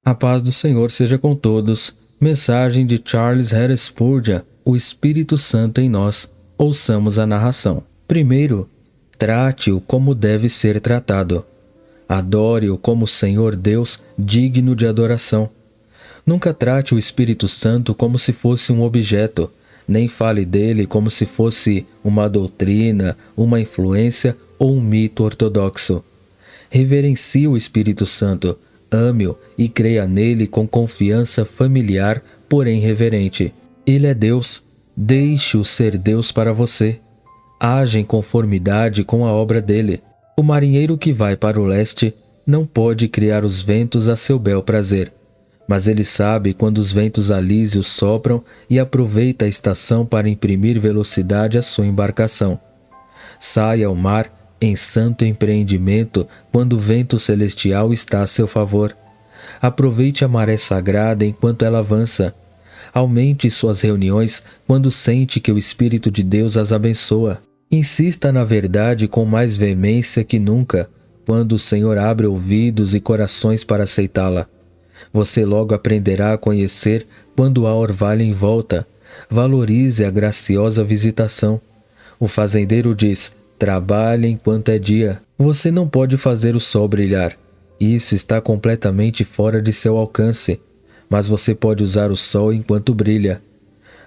A paz do Senhor seja com todos. Mensagem de Charles Haddon Spurgeon, o Espírito Santo em nós. Ouçamos a narração. Primeiro, trate-o como deve ser tratado. Adore-o como Senhor Deus, digno de adoração. Nunca trate o Espírito Santo como se fosse um objeto, nem fale dele como se fosse uma doutrina, uma influência ou um mito ortodoxo. Reverencie o Espírito Santo, ame-o e creia nele com confiança familiar, porém reverente. Ele é Deus, deixe-o ser Deus para você. Haja em conformidade com a obra dele. O marinheiro que vai para o leste não pode criar os ventos a seu bel prazer, mas ele sabe quando os ventos alísios sopram e aproveita a estação para imprimir velocidade à sua embarcação. Saia ao mar em santo empreendimento quando o vento celestial está a seu favor. Aproveite a maré sagrada enquanto ela avança. Aumente suas reuniões quando sente que o Espírito de Deus as abençoa. Insista na verdade com mais veemência que nunca, quando o Senhor abre ouvidos e corações para aceitá-la. Você logo aprenderá a conhecer quando há orvalho em volta. Valorize a graciosa visitação. O fazendeiro diz: trabalhe enquanto é dia. Você não pode fazer o sol brilhar. Isso está completamente fora de seu alcance. Mas você pode usar o sol enquanto brilha.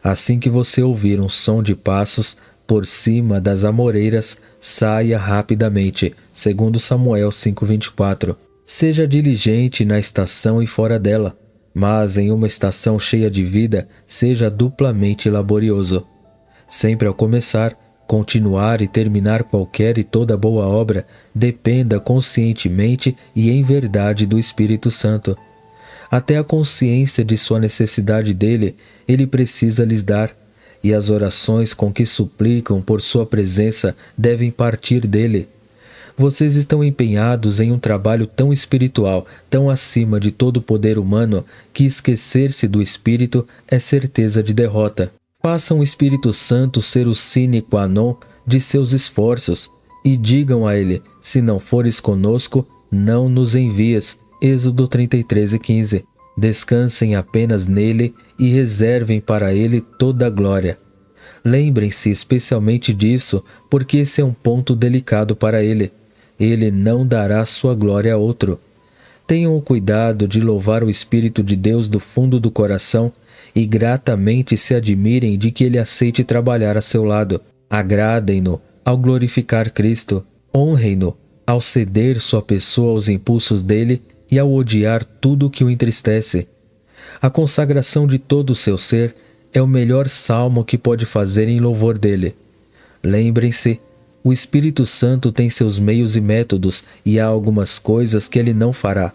Assim que você ouvir um som de passos por cima das amoreiras, saia rapidamente. Segundo Samuel 5:24. Seja diligente na estação e fora dela, mas em uma estação cheia de vida, seja duplamente laborioso. Sempre ao começar, continuar e terminar qualquer e toda boa obra, dependa conscientemente e em verdade do Espírito Santo. Até a consciência de sua necessidade dele, ele precisa lhes dar, e as orações com que suplicam por sua presença devem partir dele. Vocês estão empenhados em um trabalho tão espiritual, tão acima de todo poder humano, que esquecer-se do Espírito é certeza de derrota. Façam o Espírito Santo ser o sine qua non de seus esforços e digam a ele: se não fores conosco, não nos envias. Êxodo 33:15. Descansem apenas nele e reservem para ele toda a glória. Lembrem-se especialmente disso, porque esse é um ponto delicado para ele. Ele não dará sua glória a outro. Tenham o cuidado de louvar o Espírito de Deus do fundo do coração e gratamente se admirem de que ele aceite trabalhar a seu lado. Agradem-no ao glorificar Cristo. Honrem-no ao ceder sua pessoa aos impulsos dele e ao odiar tudo o que o entristece. A consagração de todo o seu ser é o melhor salmo que pode fazer em louvor dele. Lembrem-se, o Espírito Santo tem seus meios e métodos e há algumas coisas que ele não fará.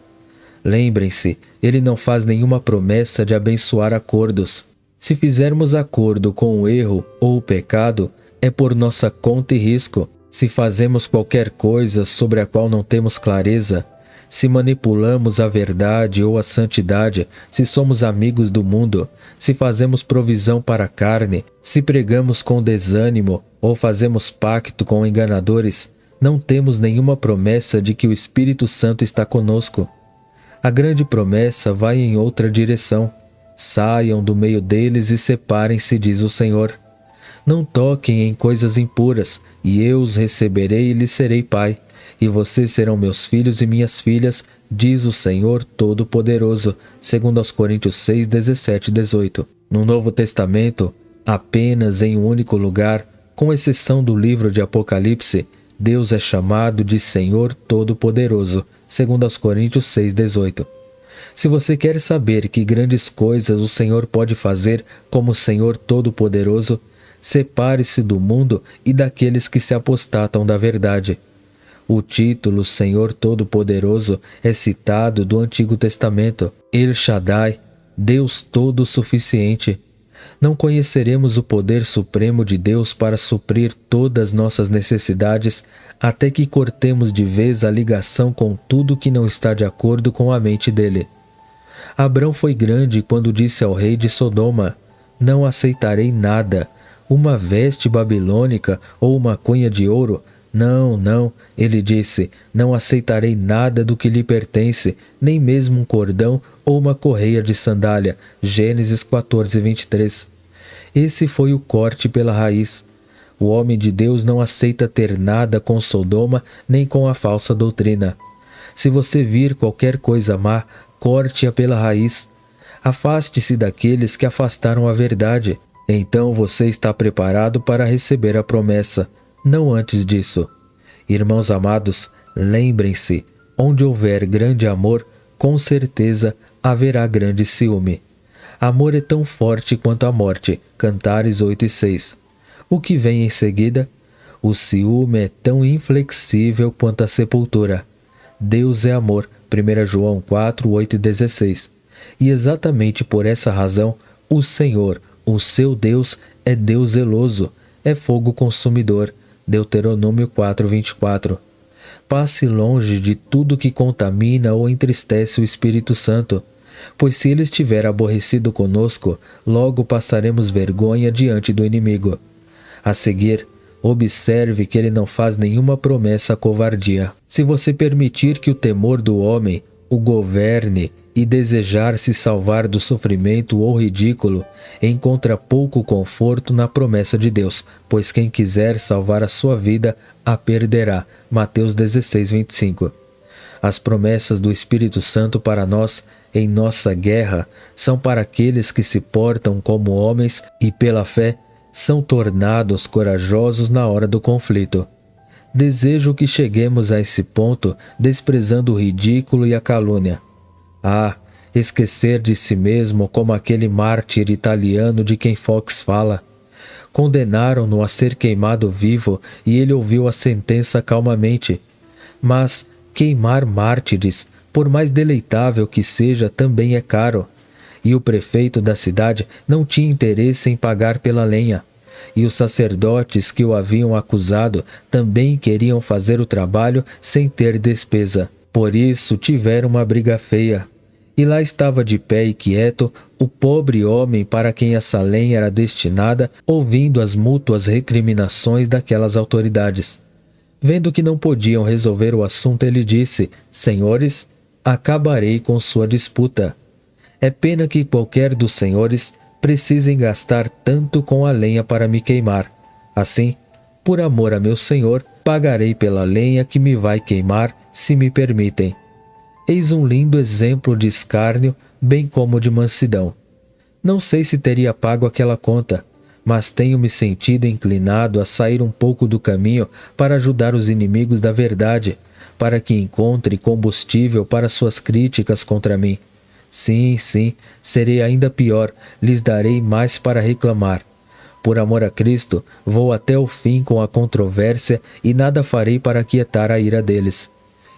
Lembrem-se, ele não faz nenhuma promessa de abençoar acordos. Se fizermos acordo com o erro ou o pecado, é por nossa conta e risco. Se fazemos qualquer coisa sobre a qual não temos clareza, se manipulamos a verdade ou a santidade, se somos amigos do mundo, se fazemos provisão para a carne, se pregamos com desânimo ou fazemos pacto com enganadores, não temos nenhuma promessa de que o Espírito Santo está conosco. A grande promessa vai em outra direção. Saiam do meio deles e separem-se, diz o Senhor. Não toquem em coisas impuras, e eu os receberei e lhes serei pai. E vocês serão meus filhos e minhas filhas, diz o Senhor Todo-Poderoso, segundo aos Coríntios 6, 17 e 18. No Novo Testamento, apenas em um único lugar, com exceção do livro de Apocalipse, Deus é chamado de Senhor Todo-Poderoso, segundo aos Coríntios 6, 18. Se você quer saber que grandes coisas o Senhor pode fazer como Senhor Todo-Poderoso, separe-se do mundo e daqueles que se apostatam da verdade. O título Senhor Todo-Poderoso é citado do Antigo Testamento. El Shaddai, Deus Todo-Suficiente. Não conheceremos o poder supremo de Deus para suprir todas nossas necessidades até que cortemos de vez a ligação com tudo que não está de acordo com a mente dele. Abrão foi grande quando disse ao rei de Sodoma: não aceitarei nada, uma veste babilônica ou uma cunha de ouro, Não, não, ele disse, não aceitarei nada do que lhe pertence, nem mesmo um cordão ou uma correia de sandália. Gênesis 14, 23. Esse foi o corte pela raiz. O homem de Deus não aceita ter nada com Sodoma nem com a falsa doutrina. Se você vir qualquer coisa má, corte-a pela raiz. Afaste-se daqueles que afastaram a verdade. Então você está preparado para receber a promessa, não antes disso. Irmãos amados, lembrem-se, onde houver grande amor, com certeza haverá grande ciúme. Amor é tão forte quanto a morte. Cantares 8:6. O que vem em seguida? O ciúme é tão inflexível quanto a sepultura. Deus é amor. 1 João 4, 8 e 16. E exatamente por essa razão, o Senhor, o seu Deus, é Deus zeloso, é fogo consumidor. Deuteronômio 4, 24. Passe longe de tudo que contamina ou entristece o Espírito Santo, pois se ele estiver aborrecido conosco, logo passaremos vergonha diante do inimigo. A seguir, observe que ele não faz nenhuma promessa à covardia. Se você permitir que o temor do homem o governe e desejar se salvar do sofrimento ou ridículo, encontra pouco conforto na promessa de Deus, pois quem quiser salvar a sua vida a perderá. Mateus 16, 25. As promessas do Espírito Santo para nós, em nossa guerra, são para aqueles que se portam como homens e, pela fé, são tornados corajosos na hora do conflito. Desejo que cheguemos a esse ponto, desprezando o ridículo e a calúnia. Esquecer de si mesmo como aquele mártir italiano de quem Fox fala. Condenaram-no a ser queimado vivo e ele ouviu a sentença calmamente. Mas queimar mártires, por mais deleitável que seja, também é caro. E o prefeito da cidade não tinha interesse em pagar pela lenha. E os sacerdotes que o haviam acusado também queriam fazer o trabalho sem ter despesa. Por isso tiveram uma briga feia. E lá estava de pé e quieto o pobre homem para quem essa lenha era destinada, ouvindo as mútuas recriminações daquelas autoridades. Vendo que não podiam resolver o assunto, ele disse: Senhores, acabarei com sua disputa. É pena que qualquer dos senhores precisem gastar tanto com a lenha para me queimar. Assim, por amor a meu senhor, pagarei pela lenha que me vai queimar, se me permitem. Eis um lindo exemplo de escárnio, bem como de mansidão. Não sei se teria pago aquela conta, mas tenho me sentido inclinado a sair um pouco do caminho para ajudar os inimigos da verdade, para que encontre combustível para suas críticas contra mim. Sim, serei ainda pior, lhes darei mais para reclamar. Por amor a Cristo, vou até o fim com a controvérsia e nada farei para aquietar a ira deles.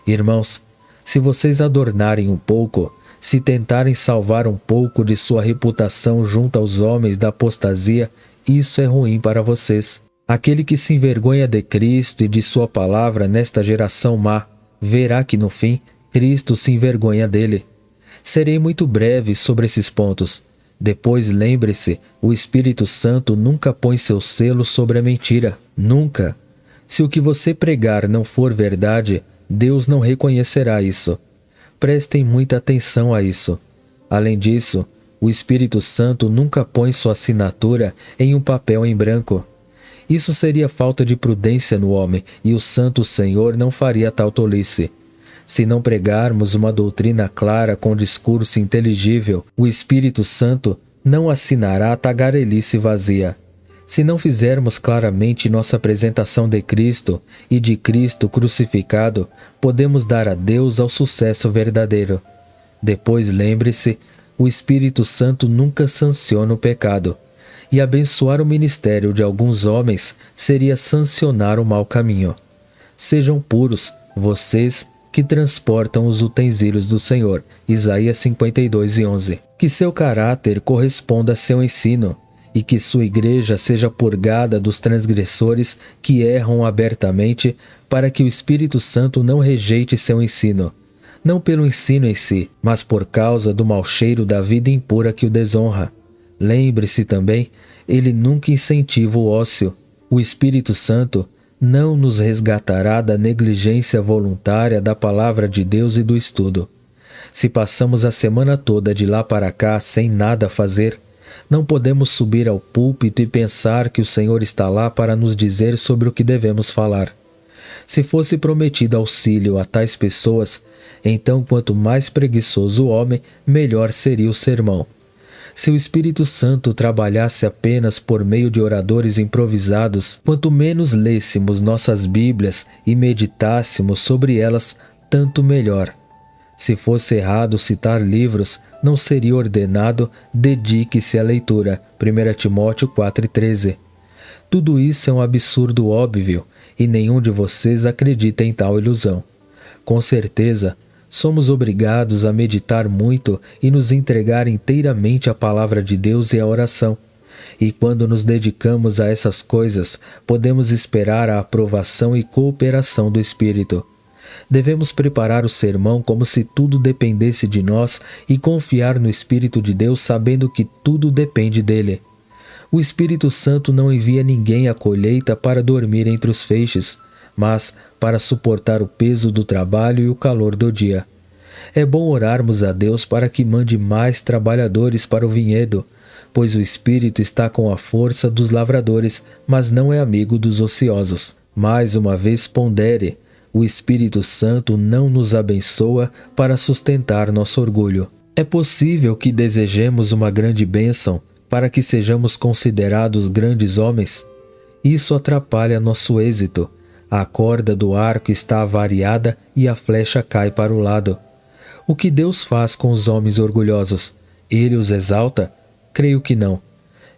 Irmãos, se vocês adornarem um pouco, se tentarem salvar um pouco de sua reputação junto aos homens da apostasia, isso é ruim para vocês. Aquele que se envergonha de Cristo e de sua palavra nesta geração má, verá que no fim, Cristo se envergonha dele. Serei muito breve sobre esses pontos. Depois lembre-se, o Espírito Santo nunca põe seu selo sobre a mentira. Nunca. Se o que você pregar não for verdade, Deus não reconhecerá isso. Prestem muita atenção a isso. Além disso, o Espírito Santo nunca põe sua assinatura em um papel em branco. Isso seria falta de prudência no homem, e o Santo Senhor não faria tal tolice. Se não pregarmos uma doutrina clara com discurso inteligível, o Espírito Santo não assinará a tagarelice vazia. Se não fizermos claramente nossa apresentação de Cristo e de Cristo crucificado, podemos dar adeus ao sucesso verdadeiro. Depois lembre-se, o Espírito Santo nunca sanciona o pecado, e abençoar o ministério de alguns homens seria sancionar o mau caminho. Sejam puros, vocês que transportam os utensílios do Senhor. Isaías 52:11. Que seu caráter corresponda a seu ensino, e que sua igreja seja purgada dos transgressores que erram abertamente, para que o Espírito Santo não rejeite seu ensino, não pelo ensino em si, mas por causa do mau cheiro da vida impura que o desonra. Lembre-se também, ele nunca incentiva o ócio. O Espírito Santo não nos resgatará da negligência voluntária da palavra de Deus e do estudo. Se passamos a semana toda de lá para cá sem nada fazer, não podemos subir ao púlpito e pensar que o Senhor está lá para nos dizer sobre o que devemos falar. Se fosse prometido auxílio a tais pessoas, então quanto mais preguiçoso o homem, melhor seria o sermão. Se o Espírito Santo trabalhasse apenas por meio de oradores improvisados, quanto menos lêssemos nossas Bíblias e meditássemos sobre elas, tanto melhor. Se fosse errado citar livros, não seria ordenado dedique-se à leitura. 1 Timóteo 4,13. Tudo isso é um absurdo óbvio, e nenhum de vocês acredita em tal ilusão. Com certeza, somos obrigados a meditar muito e nos entregar inteiramente à palavra de Deus e à oração. E quando nos dedicamos a essas coisas, podemos esperar a aprovação e cooperação do Espírito. Devemos preparar o sermão como se tudo dependesse de nós e confiar no Espírito de Deus sabendo que tudo depende dele. O Espírito Santo não envia ninguém à colheita para dormir entre os feixes, mas para suportar o peso do trabalho e o calor do dia. É bom orarmos a Deus para que mande mais trabalhadores para o vinhedo, pois o Espírito está com a força dos lavradores, mas não é amigo dos ociosos. Mais uma vez pondere, o Espírito Santo não nos abençoa para sustentar nosso orgulho. É possível que desejemos uma grande bênção para que sejamos considerados grandes homens? Isso atrapalha nosso êxito. A corda do arco está avariada e a flecha cai para o lado. O que Deus faz com os homens orgulhosos? Ele os exalta? Creio que não.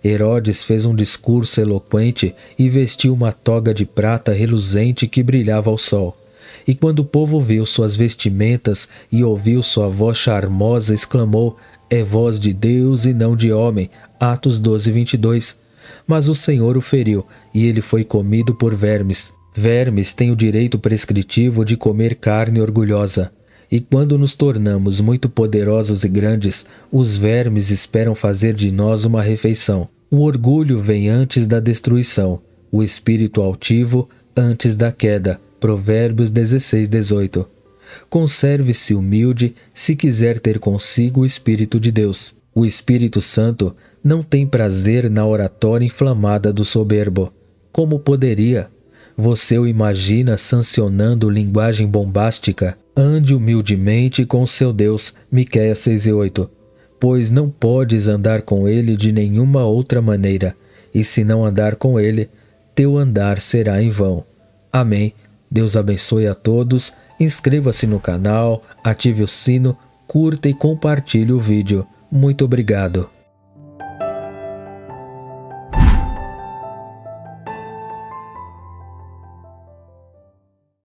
Herodes fez um discurso eloquente e vestiu uma toga de prata reluzente que brilhava ao sol. E quando o povo viu suas vestimentas e ouviu sua voz charmosa, exclamou: é voz de Deus e não de homem. Atos 12:22. Mas o Senhor o feriu, e ele foi comido por vermes. Vermes têm o direito prescritivo de comer carne orgulhosa. E quando nos tornamos muito poderosos e grandes, os vermes esperam fazer de nós uma refeição. O orgulho vem antes da destruição, o espírito altivo antes da queda. Provérbios 16:18. Conserve-se humilde se quiser ter consigo o Espírito de Deus. O Espírito Santo não tem prazer na oratória inflamada do soberbo. Como poderia? Você o imagina sancionando linguagem bombástica? Ande humildemente com seu Deus. Miqueias 6:8. Pois não podes andar com ele de nenhuma outra maneira, e se não andar com ele, teu andar será em vão. Amém. Deus abençoe a todos. Inscreva-se no canal, ative o sino, curta e compartilhe o vídeo. Muito obrigado.